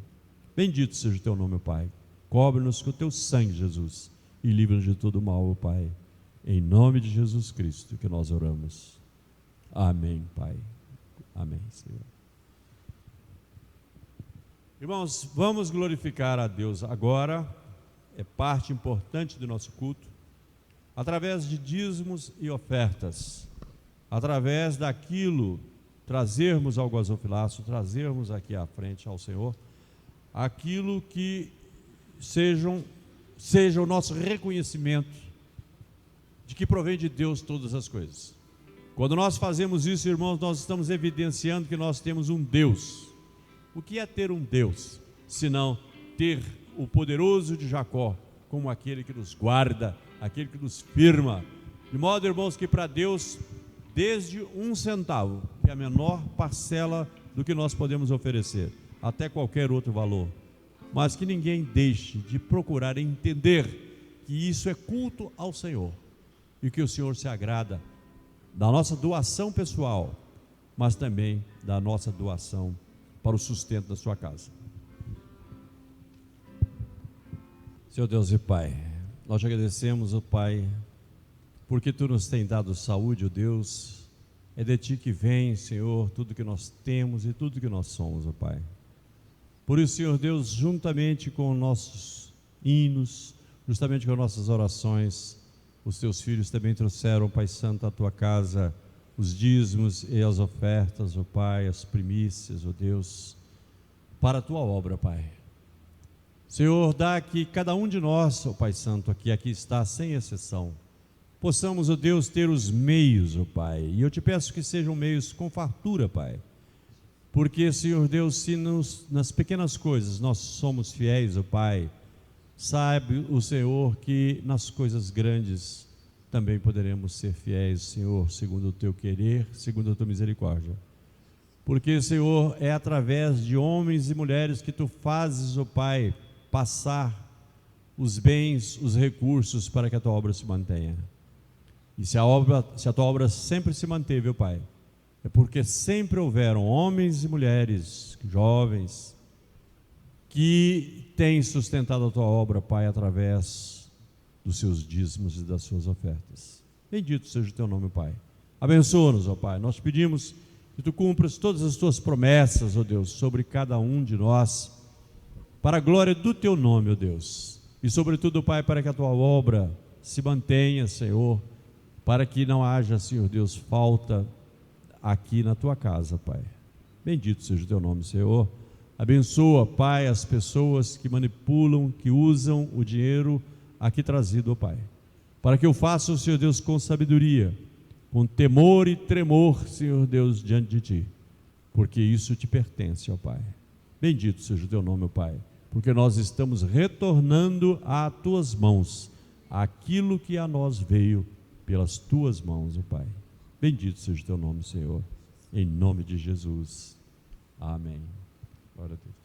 Bendito seja o Teu nome, ó Pai. Cobre-nos com o Teu sangue, Jesus, e livra-nos de todo mal, ó Pai. Em nome de Jesus Cristo que nós oramos. Amém, Pai. Amém, Senhor. Irmãos, vamos glorificar a Deus agora. É parte importante do nosso culto. Através de dízimos e ofertas, através daquilo, trazermos ao gasofilácio, trazermos aqui à frente ao Senhor, aquilo que seja o nosso reconhecimento de que provém de Deus todas as coisas. Quando nós fazemos isso, irmãos, nós estamos evidenciando que nós temos um Deus. O que é ter um Deus, senão ter o poderoso de Jacó como aquele que nos guarda, aquele que nos firma, de modo, irmãos, que para Deus, desde 1 centavo, que é a menor parcela do que nós podemos oferecer, até qualquer outro valor, mas que ninguém deixe de procurar entender que isso é culto ao Senhor, e que o Senhor se agrada da nossa doação pessoal, mas também da nossa doação para o sustento da sua casa. Senhor Deus e Pai, nós te agradecemos, ó Pai, porque Tu nos tem dado saúde, ó Deus. É de Ti que vem, Senhor, tudo que nós temos e tudo que nós somos, ó Pai. Por isso, Senhor Deus, juntamente com nossos hinos, justamente com nossas orações, os Teus filhos também trouxeram, Pai Santo, à Tua casa os dízimos e as ofertas, ó Pai, as primícias, ó Deus, para a Tua obra, Pai. Senhor, dá que cada um de nós, ó Pai Santo, aqui está, sem exceção, possamos, ó Deus, ter os meios, ó Pai, e eu te peço que sejam meios com fartura, Pai, porque, Senhor Deus, se nas pequenas coisas nós somos fiéis, ó Pai, sabe o Senhor que nas coisas grandes também poderemos ser fiéis, Senhor, segundo o Teu querer, segundo a Tua misericórdia. Porque, Senhor, é através de homens e mulheres que Tu fazes, ó Pai, passar os bens, os recursos para que a Tua obra se mantenha. E se a Tua obra sempre se manteve, ó Pai, é porque sempre houveram homens e mulheres, jovens, que têm sustentado a Tua obra, Pai, através dos seus dízimos e das suas ofertas. Bendito seja o Teu nome, Pai. Abençoa-nos, ó Pai. Nós pedimos que Tu cumpras todas as Tuas promessas, ó Deus, sobre cada um de nós, para a glória do Teu nome, ó Deus. E sobretudo, Pai, para que a Tua obra se mantenha, Senhor, para que não haja, Senhor Deus, falta aqui na Tua casa, Pai. Bendito seja o Teu nome, Senhor. Abençoa, Pai, as pessoas que manipulam, que usam o dinheiro aqui trazido, ó Pai, para que eu faça, Senhor Deus, com sabedoria, com temor e tremor, Senhor Deus, diante de Ti, porque isso Te pertence, ó Pai. Bendito seja o Teu nome, ó Pai, porque nós estamos retornando às Tuas mãos aquilo que a nós veio pelas Tuas mãos, ó Pai. Bendito seja o Teu nome, Senhor, em nome de Jesus. Amém. Glória a Deus.